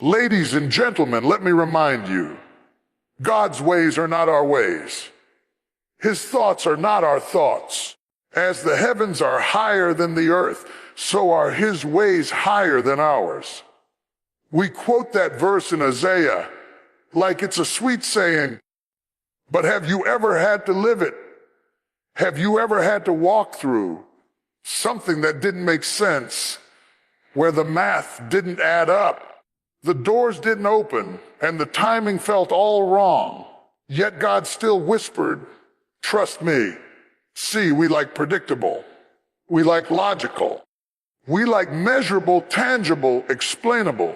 Ladies and gentlemen, let me remind you, God's ways are not our ways. His thoughts are not our thoughts. As the heavens are higher than the earth, so are his ways higher than ours. We quote that verse in Isaiah like it's a sweet saying, but have you ever had to live it? Have you ever had to walk through something that didn't make sense, where the math didn't add up? The doors didn't open, and the timing felt all wrong. Yet God still whispered, trust me. See, we like predictable. We like logical. We like measurable, tangible, explainable.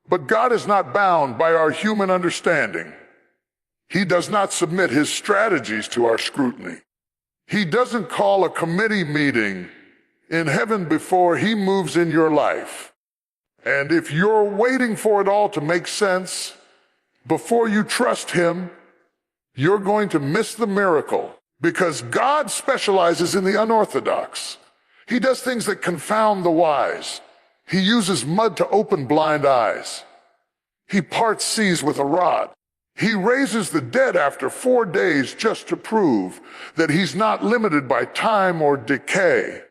But God is not bound by our human understanding. He does not submit his strategies to our scrutiny. He doesn't call a committee meeting in heaven before he moves in your life. And if you're waiting for it all to make sense before you trust him, you're going to miss the miracle, because God specializes in the unorthodox. He does things that confound the wise. He uses mud to open blind eyes. He parts seas with a rod. He raises the dead after 4 days just to prove that he's not limited by time or decay.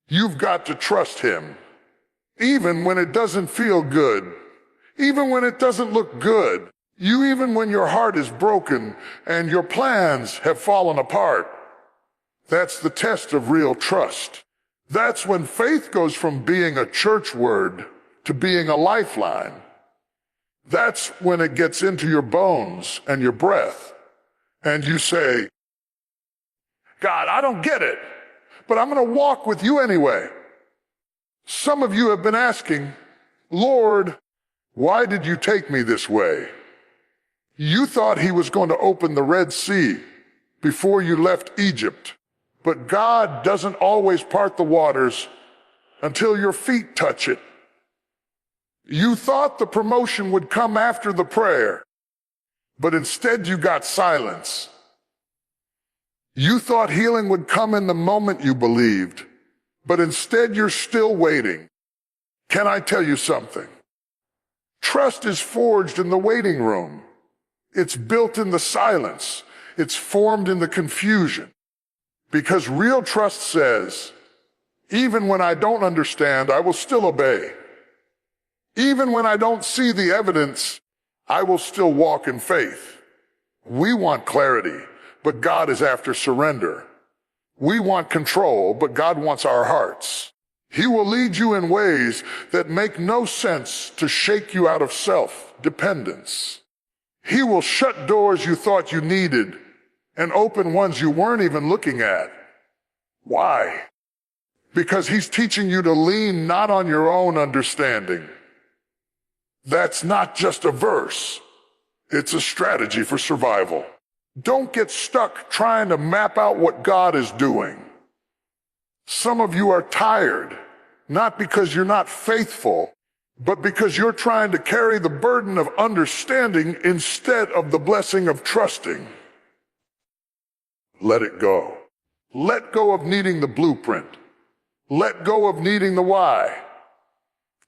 You've got to trust him. Even when it doesn't feel good, even when it doesn't look good, even when your heart is broken and your plans have fallen apart. That's the test of real trust. That's when faith goes from being a church word to being a lifeline. That's when it gets into your bones and your breath, and you say, God, I don't get it, but I'm going to walk with you anyway. Some of you have been asking, Lord, why did you take me this way? You thought he was going to open the Red Sea before you left Egypt, but God doesn't always part the waters until your feet touch it. You thought the promotion would come after the prayer, but instead you got silence. You thought healing would come in the moment you believed, but instead you're still waiting. Can I tell you something? Trust is forged in the waiting room. It's built in the silence. It's formed in the confusion. Because real trust says, even when I don't understand, I will still obey. Even when I don't see the evidence, I will still walk in faith. We want clarity, but God is after surrender. We want control, but God wants our hearts. He will lead you in ways that make no sense to shake you out of self-dependence. He will shut doors you thought you needed and open ones you weren't even looking at. Why? Because he's teaching you to lean not on your own understanding. That's not just a verse. It's a strategy for survival. Don't get stuck trying to map out what God is doing. Some of you are tired, not because you're not faithful, but because you're trying to carry the burden of understanding instead of the blessing of trusting. Let it go. Let go of needing the blueprint. Let go of needing the why.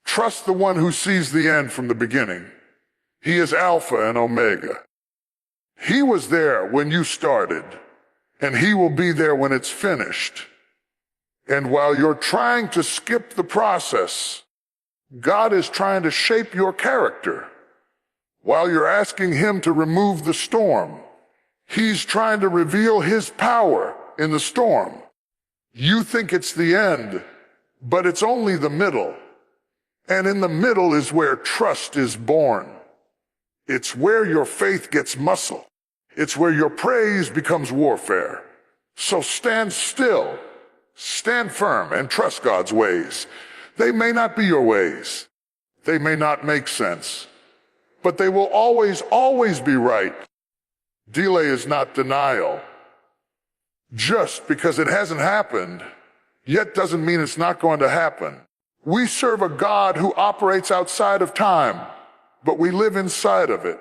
Trust the one who sees the end from the beginning. He is Alpha and Omega. He was there when you started, and he will be there when it's finished. And while you're trying to skip the process, God is trying to shape your character. While you're asking him to remove the storm, he's trying to reveal his power in the storm. You think it's the end, but it's only the middle. And in the middle is where trust is born. It's where your faith gets muscle. It's where your praise becomes warfare. So stand still, stand firm, and trust God's ways. They may not be your ways. They may not make sense. But they will always, always be right. Delay is not denial. Just because it hasn't happened, yet doesn't mean it's not going to happen. We serve a God who operates outside of time, but we live inside of it.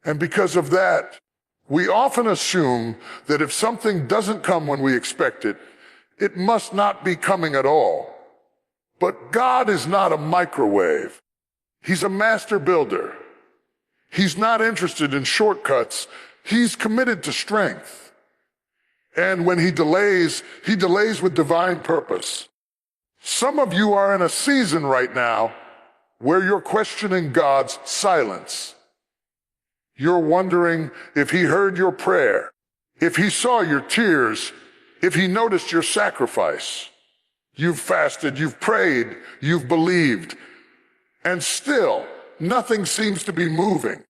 And because of that, we often assume that if something doesn't come when we expect it, it must not be coming at all. But God is not a microwave. He's a master builder. He's not interested in shortcuts. He's committed to strength. And when he delays with divine purpose. Some of you are in a season right now where you're questioning God's silence. You're wondering if he heard your prayer, if he saw your tears, if he noticed your sacrifice. You've fasted, you've prayed, you've believed, and still nothing seems to be moving.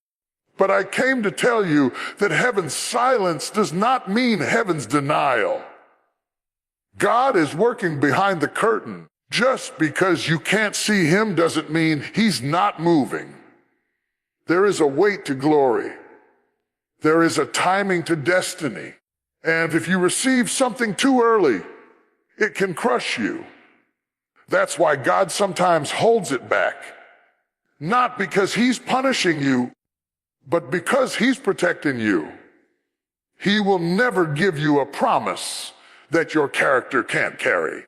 But I came to tell you that heaven's silence does not mean heaven's denial. God is working behind the curtain. Just because you can't see him doesn't mean he's not moving. There is a weight to glory. There is a timing to destiny. And if you receive something too early, it can crush you. That's why God sometimes holds it back. Not because he's punishing you, but because he's protecting you. He will never give you a promise that your character can't carry.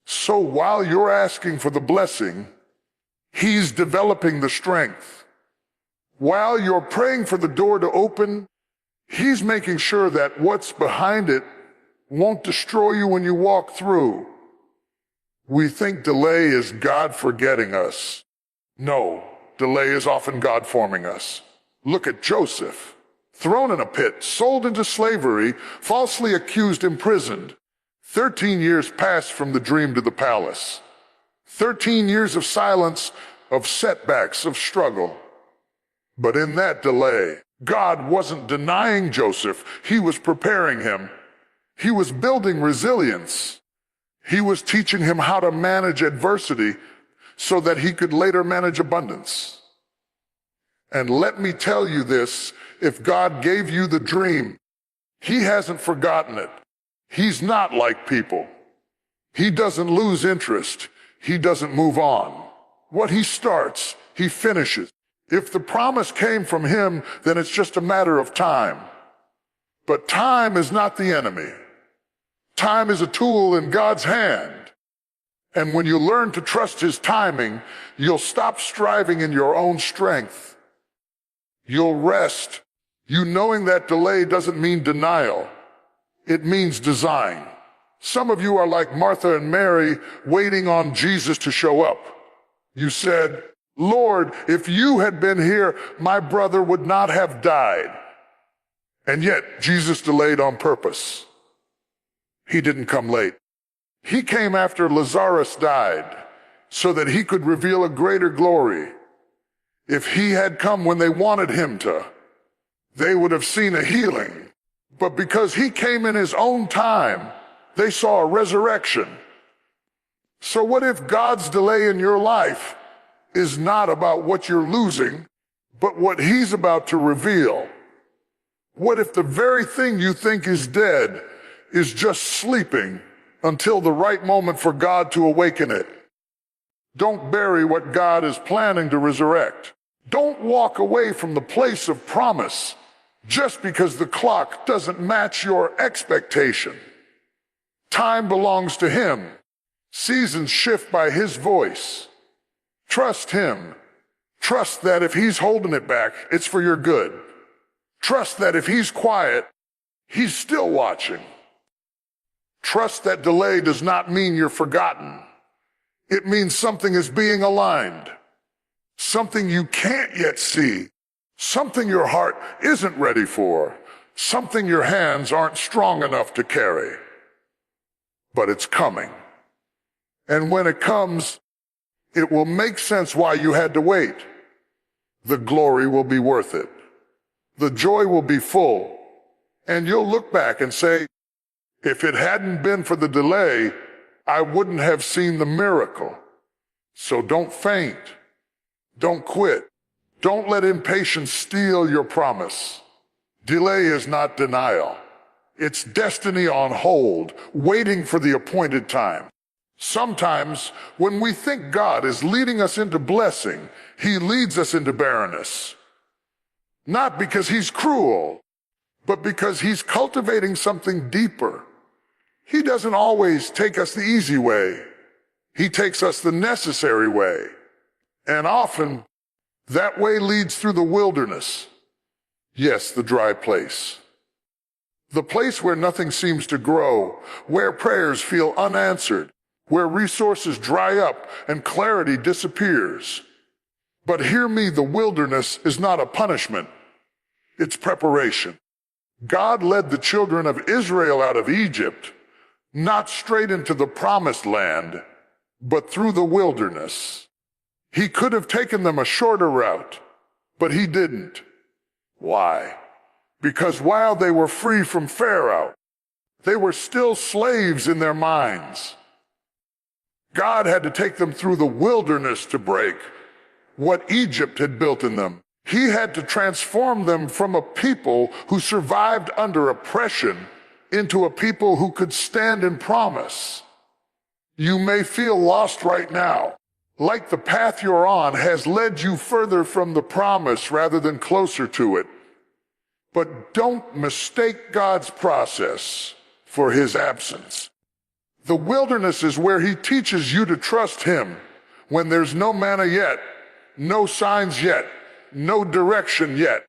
So while you're asking for the blessing, he's developing the strength. While you're praying for the door to open, he's making sure that what's behind it won't destroy you when you walk through. We think delay is God forgetting us. No, delay is often God forming us. Look at Joseph, thrown in a pit, sold into slavery, falsely accused, imprisoned. 13 years passed from the dream to the palace. 13 years of silence, of setbacks, of struggle. But in that delay, God wasn't denying Joseph. He was preparing him. He was building resilience. He was teaching him how to manage adversity so that he could later manage abundance. And let me tell you this, if God gave you the dream, he hasn't forgotten it. He's not like people. He doesn't lose interest. He doesn't move on. What he starts, he finishes. If the promise came from him, then it's just a matter of time. But time is not the enemy. Time is a tool in God's hand. And when you learn to trust his timing, you'll stop striving in your own strength. You'll rest. You knowing that delay doesn't mean denial. It means design. Some of you are like Martha and Mary, waiting on Jesus to show up. You said, Lord, if you had been here, my brother would not have died. And yet, Jesus delayed on purpose. He didn't come late. He came after Lazarus died, so that he could reveal a greater glory. If he had come when they wanted him to, they would have seen a healing. But because he came in his own time, they saw a resurrection. So what if God's delay in your life is not about what you're losing, but what he's about to reveal? What if the very thing you think is dead is just sleeping until the right moment for God to awaken it? Don't bury what God is planning to resurrect. Don't walk away from the place of promise just because the clock doesn't match your expectation. Time belongs to him. Seasons shift by his voice. Trust him. Trust that if he's holding it back, it's for your good. Trust that if he's quiet, he's still watching. Trust that delay does not mean you're forgotten. It means something is being aligned. Something you can't yet see. Something your heart isn't ready for. Something your hands aren't strong enough to carry. But it's coming. And when it comes, it will make sense why you had to wait. The glory will be worth it. The joy will be full. And you'll look back and say, if it hadn't been for the delay, I wouldn't have seen the miracle. So don't faint. Don't quit. Don't let impatience steal your promise. Delay is not denial. It's destiny on hold, waiting for the appointed time. Sometimes, when we think God is leading us into blessing, he leads us into barrenness. Not because he's cruel, but because he's cultivating something deeper. He doesn't always take us the easy way. He takes us the necessary way. And often, that way leads through the wilderness. Yes, the dry place. The place where nothing seems to grow, where prayers feel unanswered, where resources dry up and clarity disappears. But hear me, the wilderness is not a punishment. It's preparation. God led the children of Israel out of Egypt, not straight into the promised land, but through the wilderness. He could have taken them a shorter route, but he didn't. Why? Because while they were free from Pharaoh, they were still slaves in their minds. God had to take them through the wilderness to break what Egypt had built in them. He had to transform them from a people who survived under oppression into a people who could stand in promise. You may feel lost right now, like the path you're on has led you further from the promise rather than closer to it. But don't mistake God's process for his absence. The wilderness is where he teaches you to trust him when there's no manna yet, no signs yet, no direction yet.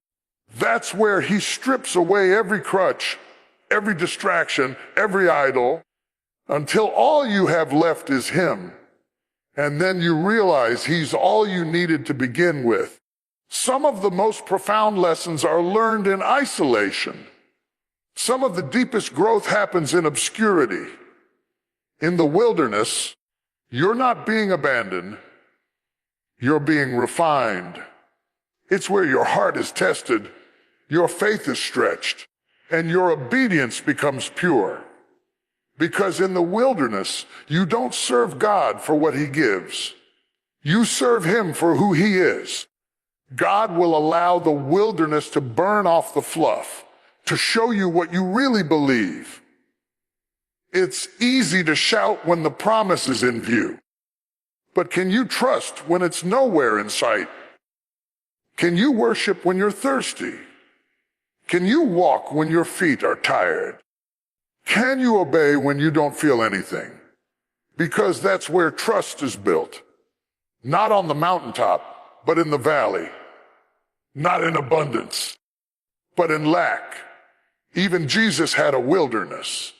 That's where he strips away every crutch, every distraction, every idol, until all you have left is him. And then you realize he's all you needed to begin with. Some of the most profound lessons are learned in isolation. Some of the deepest growth happens in obscurity. In the wilderness, you're not being abandoned, you're being refined. It's where your heart is tested, your faith is stretched, and your obedience becomes pure. Because in the wilderness, you don't serve God for what he gives. You serve him for who he is. God will allow the wilderness to burn off the fluff, to show you what you really believe. It's easy to shout when the promise is in view. But can you trust when it's nowhere in sight? Can you worship when you're thirsty? Can you walk when your feet are tired? Can you obey when you don't feel anything? Because that's where trust is built. Not on the mountaintop, but in the valley. Not in abundance, but in lack. Even Jesus had a wilderness.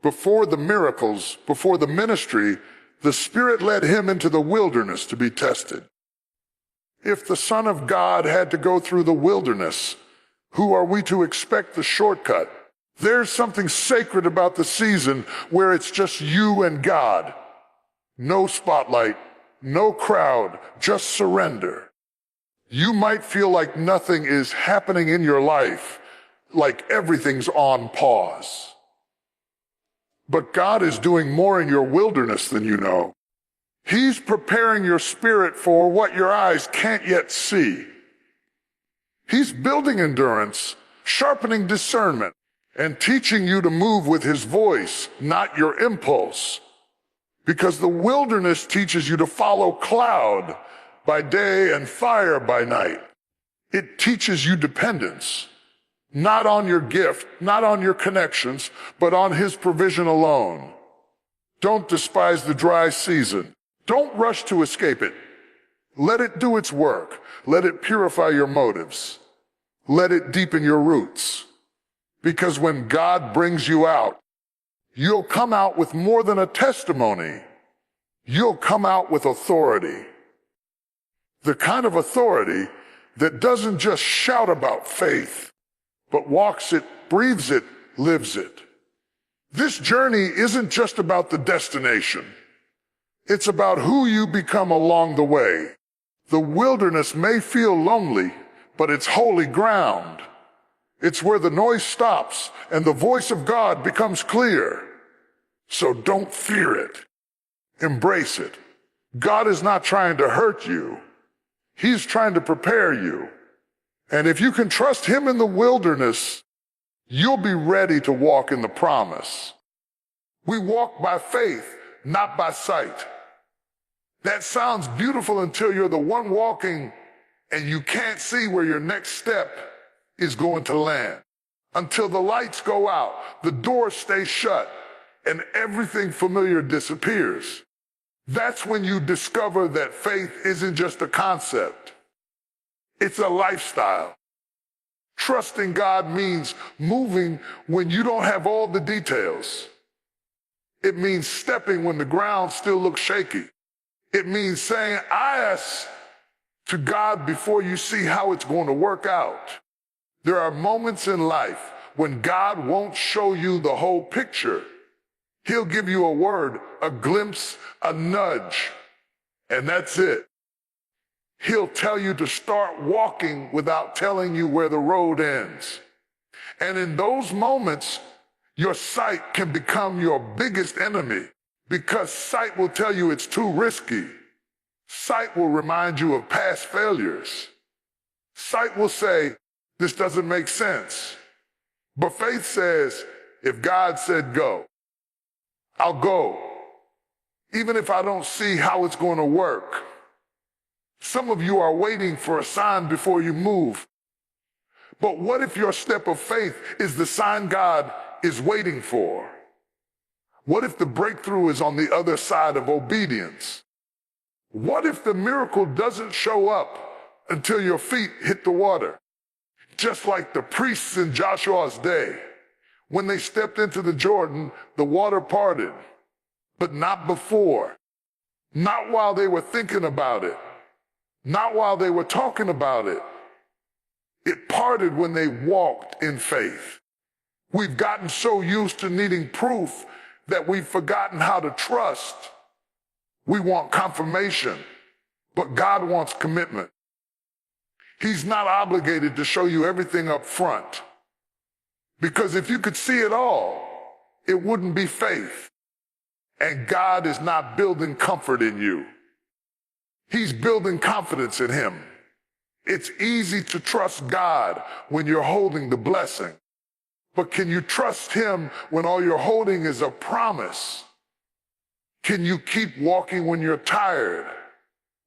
Before the miracles, before the ministry, the Spirit led him into the wilderness to be tested. If the Son of God had to go through the wilderness, who are we to expect the shortcut? There's something sacred about the season where it's just you and God. No spotlight, no crowd, just surrender. You might feel like nothing is happening in your life, like everything's on pause. But God is doing more in your wilderness than you know. He's preparing your spirit for what your eyes can't yet see. He's building endurance, sharpening discernment, and teaching you to move with his voice, not your impulse. Because the wilderness teaches you to follow cloud by day and fire by night. It teaches you dependence, not on your gift, not on your connections, but on his provision alone. Don't despise the dry season. Don't rush to escape it. Let it do its work. Let it purify your motives. Let it deepen your roots. Because when God brings you out, you'll come out with more than a testimony. You'll come out with authority. The kind of authority that doesn't just shout about faith, but walks it, breathes it, lives it. This journey isn't just about the destination. It's about who you become along the way. The wilderness may feel lonely, but it's holy ground. It's where the noise stops and the voice of God becomes clear. So don't fear it. Embrace it. God is not trying to hurt you. He's trying to prepare you. And if you can trust him in the wilderness, you'll be ready to walk in the promise. We walk by faith, not by sight. That sounds beautiful until you're the one walking and you can't see where your next step is going to land. Until the lights go out, the doors stay shut, and everything familiar disappears. That's when you discover that faith isn't just a concept. It's a lifestyle. Trusting God means moving when you don't have all the details. It means stepping when the ground still looks shaky. It means saying, "Yes," to God before you see how it's going to work out. There are moments in life when God won't show you the whole picture. He'll give you a word, a glimpse, a nudge, and that's it. He'll tell you to start walking without telling you where the road ends. And in those moments, your sight can become your biggest enemy, because sight will tell you it's too risky. Sight will remind you of past failures. Sight will say, "This doesn't make sense." But faith says, if God said go, I'll go, even if I don't see how it's going to work. Some of you are waiting for a sign before you move. But what if your step of faith is the sign God is waiting for? What if the breakthrough is on the other side of obedience? What if the miracle doesn't show up until your feet hit the water? Just like the priests in Joshua's day. When they stepped into the Jordan, the water parted, but not before. Not while they were thinking about it. Not while they were talking about it. It parted when they walked in faith. We've gotten so used to needing proof that we've forgotten how to trust. We want confirmation, but God wants commitment. He's not obligated to show you everything up front. Because if you could see it all, it wouldn't be faith. And God is not building comfort in you. He's building confidence in Him. It's easy to trust God when you're holding the blessing. But can you trust Him when all you're holding is a promise? Can you keep walking when you're tired,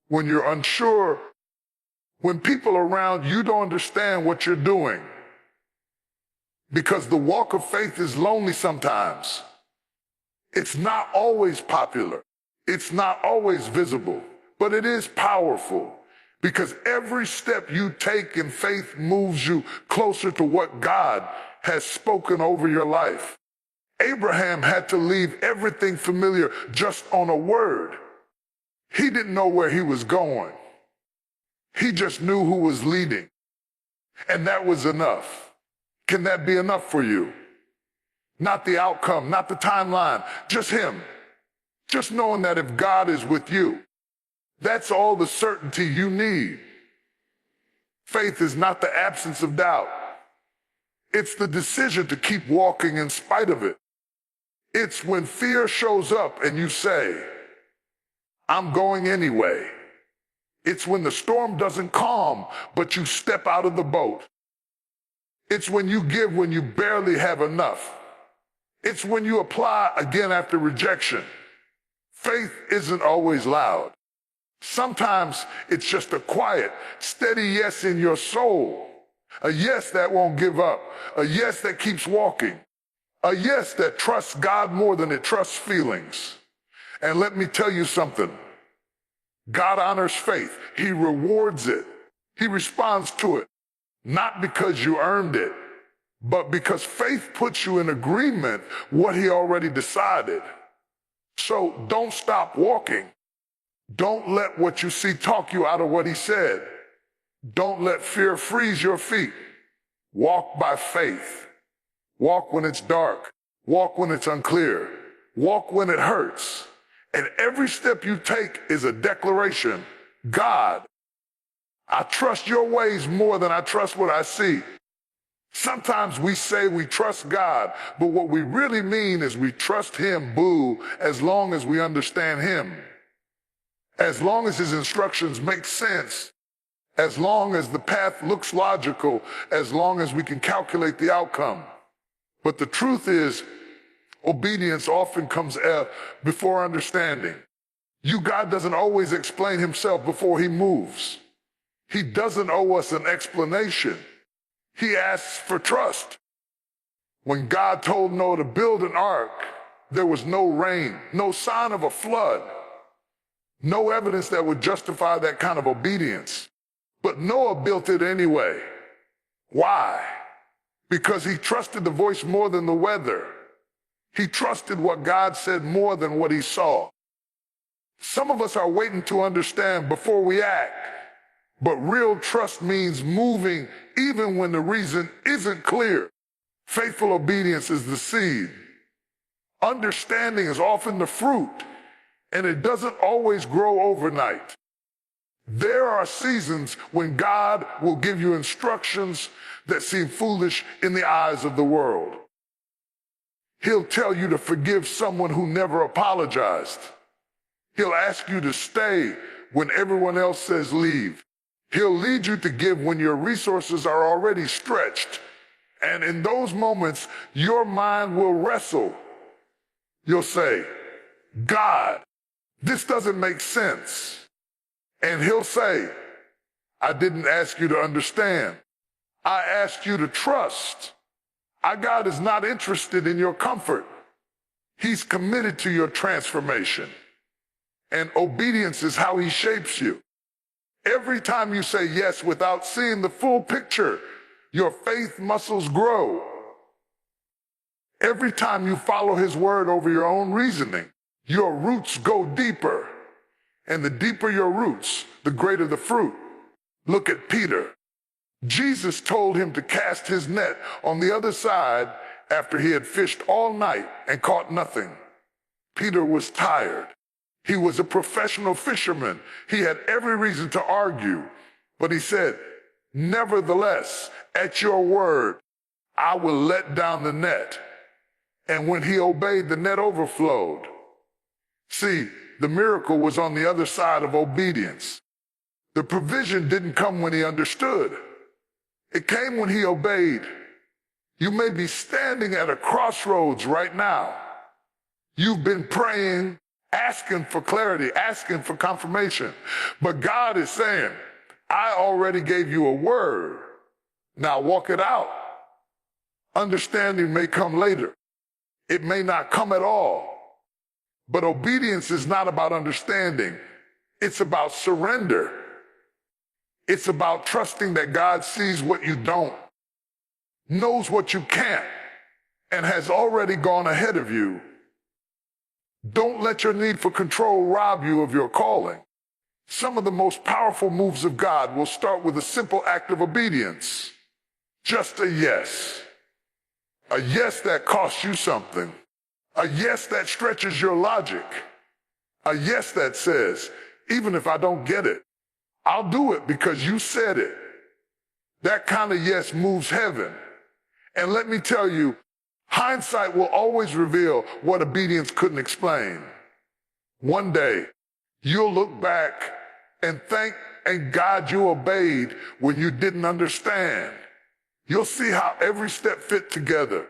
when you're unsure, when people around you don't understand what you're doing? Because the walk of faith is lonely sometimes. It's not always popular. It's not always visible, but it is powerful, because every step you take in faith moves you closer to what God has spoken over your life. Abraham had to leave everything familiar just on a word. He didn't know where he was going. He just knew who was leading. And that was enough. Can that be enough for you? Not the outcome, not the timeline, just Him. Just knowing that if God is with you, that's all the certainty you need. Faith is not the absence of doubt. It's the decision to keep walking in spite of it. It's when fear shows up and you say, "I'm going anyway." It's when the storm doesn't calm, but you step out of the boat. It's when you give when you barely have enough. It's when you apply again after rejection. Faith isn't always loud. Sometimes it's just a quiet, steady yes in your soul. A yes that won't give up. A yes that keeps walking. A yes that trusts God more than it trusts feelings. And let me tell you something. God honors faith. He rewards it. He responds to it. Not because you earned it, but because faith puts you in agreement with what He already decided. So don't stop walking. Don't let what you see talk you out of what He said. Don't let fear freeze your feet. Walk by faith. Walk when it's dark. Walk when it's unclear. Walk when it hurts. And every step you take is a declaration. God, I trust your ways more than I trust what I see. Sometimes we say we trust God, but what we really mean is we trust Him, as long as we understand Him. As long as His instructions make sense. As long as the path looks logical. As long as we can calculate the outcome. But the truth is, obedience often comes before understanding. God doesn't always explain Himself before He moves. He doesn't owe us an explanation. He asks for trust. When God told Noah to build an ark, there was no rain, no sign of a flood. No evidence that would justify that kind of obedience. But Noah built it anyway. Why? Because he trusted the voice more than the weather. He trusted what God said more than what he saw. Some of us are waiting to understand before we act. But real trust means moving even when the reason isn't clear. Faithful obedience is the seed. Understanding is often the fruit, and it doesn't always grow overnight. There are seasons when God will give you instructions that seem foolish in the eyes of the world. He'll tell you to forgive someone who never apologized. He'll ask you to stay when everyone else says leave. He'll lead you to give when your resources are already stretched. And in those moments, your mind will wrestle. You'll say, God, this doesn't make sense. And he'll say, I didn't ask you to understand. I asked you to trust. Our God is not interested in your comfort. He's committed to your transformation. And obedience is how he shapes you. Every time you say yes without seeing the full picture, your faith muscles grow. Every time you follow his word over your own reasoning, your roots go deeper. And the deeper your roots, the greater the fruit. Look at Peter. Jesus told him to cast his net on the other side after he had fished all night and caught nothing. Peter was tired. He was a professional fisherman. He had every reason to argue, but he said, nevertheless, at your word, I will let down the net. And when he obeyed, the net overflowed. See, the miracle was on the other side of obedience. The provision didn't come when he understood. It came when he obeyed. You may be standing at a crossroads right now. You've been praying, asking for clarity, asking for confirmation. But God is saying, I already gave you a word. Now walk it out. Understanding may come later. It may not come at all. But obedience is not about understanding. It's about surrender. It's about trusting that God sees what you don't, knows what you can't, and has already gone ahead of you. Don't let your need for control rob you of your calling. Some of the most powerful moves of God will start with a simple act of obedience. Just a yes. A yes that costs you something. A yes that stretches your logic. A yes that says, even if I don't get it, I'll do it because you said it. That kind of yes moves heaven. And let me tell you, hindsight will always reveal what obedience couldn't explain. One day, you'll look back and thank God you obeyed when you didn't understand. You'll see how every step fit together.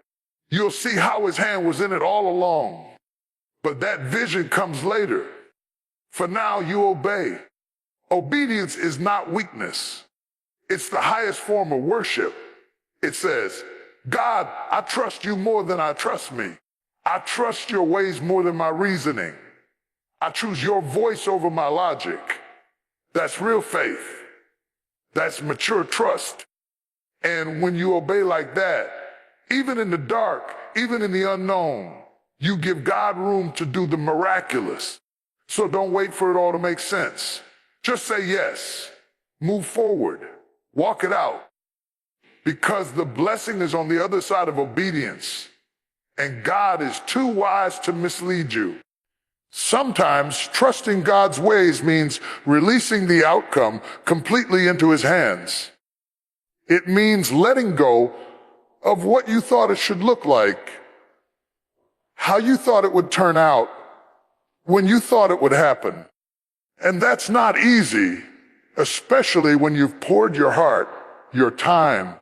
You'll see how his hand was in it all along. But that vision comes later. For now, you obey. Obedience is not weakness. It's the highest form of worship. It says, God, I trust you more than I trust me. I trust your ways more than my reasoning. I choose your voice over my logic. That's real faith. That's mature trust. And when you obey like that, even in the dark, even in the unknown, you give God room to do the miraculous. So don't wait for it all to make sense. Just say yes. Move forward. Walk it out. Because the blessing is on the other side of obedience. And God is too wise to mislead you. Sometimes trusting God's ways means releasing the outcome completely into his hands. It means letting go of what you thought it should look like, how you thought it would turn out, when you thought it would happen. And that's not easy, especially when you've poured your heart, your time,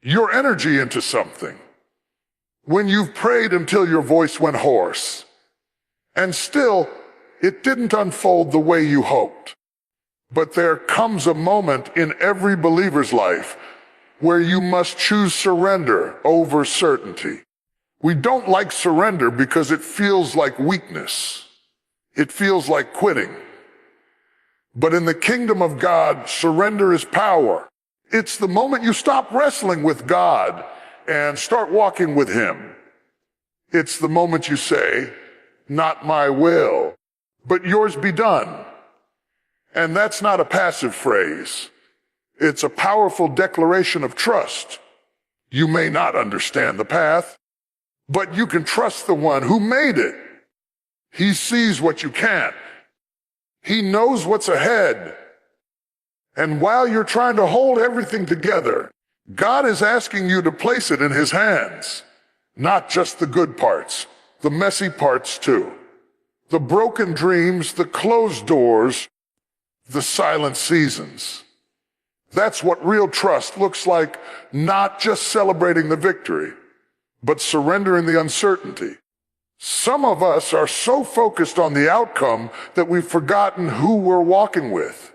your energy into something. When you've prayed until your voice went hoarse, and still it didn't unfold the way you hoped. But there comes a moment in every believer's life where you must choose surrender over certainty. We don't like surrender because it feels like weakness. It feels like quitting. But in the kingdom of God, surrender is power. It's the moment you stop wrestling with God and start walking with him. It's the moment you say, not my will, but yours be done. And that's not a passive phrase. It's a powerful declaration of trust. You may not understand the path, but you can trust the one who made it. He sees what you can't. He knows what's ahead. And while you're trying to hold everything together, God is asking you to place it in his hands. Not just the good parts, the messy parts too. The broken dreams, the closed doors, the silent seasons. That's what real trust looks like, not just celebrating the victory, but surrendering the uncertainty. Some of us are so focused on the outcome that we've forgotten who we're walking with.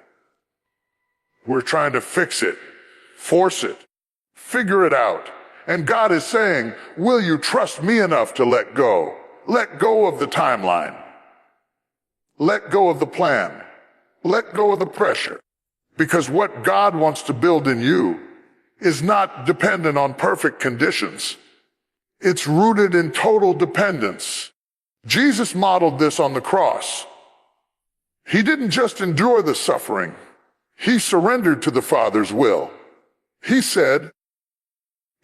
We're trying to fix it, force it, figure it out. And God is saying, will you trust me enough to let go? Let go of the timeline. Let go of the plan. Let go of the pressure. Because what God wants to build in you is not dependent on perfect conditions. It's rooted in total dependence. Jesus modeled this on the cross. He didn't just endure the suffering. He surrendered to the Father's will. He said,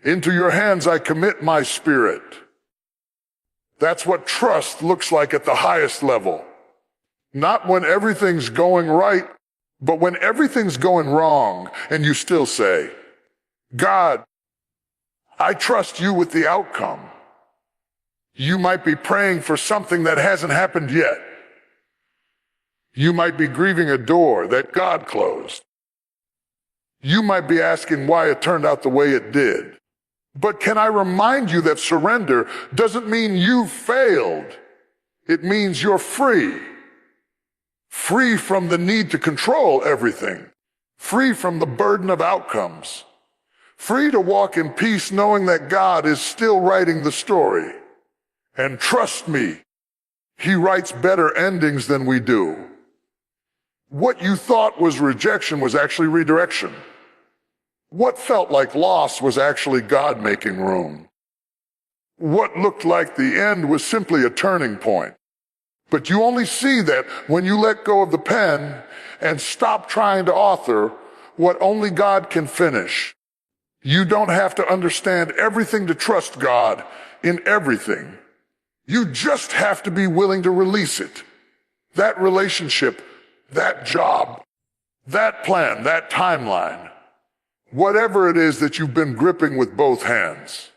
into your hands I commit my spirit. That's what trust looks like at the highest level. Not when everything's going right, but when everything's going wrong and you still say, God, I trust you with the outcome. You might be praying for something that hasn't happened yet. You might be grieving a door that God closed. You might be asking why it turned out the way it did. But can I remind you that surrender doesn't mean you failed. It means you're free. Free from the need to control everything. Free from the burden of outcomes. Free to walk in peace knowing that God is still writing the story. And trust me, he writes better endings than we do. What you thought was rejection was actually redirection. What felt like loss was actually God making room. What looked like the end was simply a turning point. But you only see that when you let go of the pen and stop trying to author what only God can finish. You don't have to understand everything to trust God in everything. You just have to be willing to release it. That relationship, that job, that plan, that timeline, whatever it is that you've been gripping with both hands,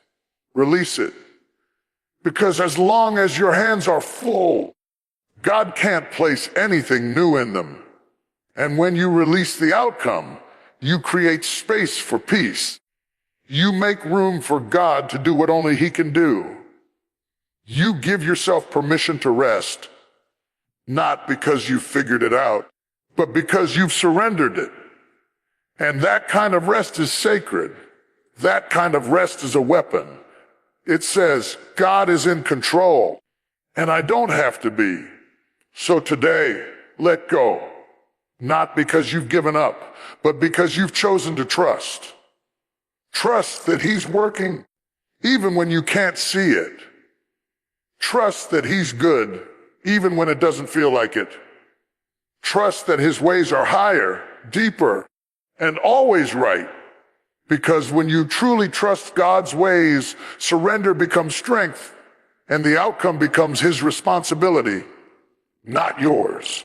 release it. Because as long as your hands are full, God can't place anything new in them. And when you release the outcome, you create space for peace. You make room for God to do what only he can do. You give yourself permission to rest, not because you figured it out, but because you've surrendered it. And that kind of rest is sacred. That kind of rest is a weapon. It says, God is in control, and I don't have to be. So today, let go. Not because you've given up, but because you've chosen to trust. Trust that he's working even when you can't see it. Trust that he's good even when it doesn't feel like it. Trust that his ways are higher, deeper, and always right. Because when you truly trust God's ways, surrender becomes strength, and the outcome becomes his responsibility, not yours.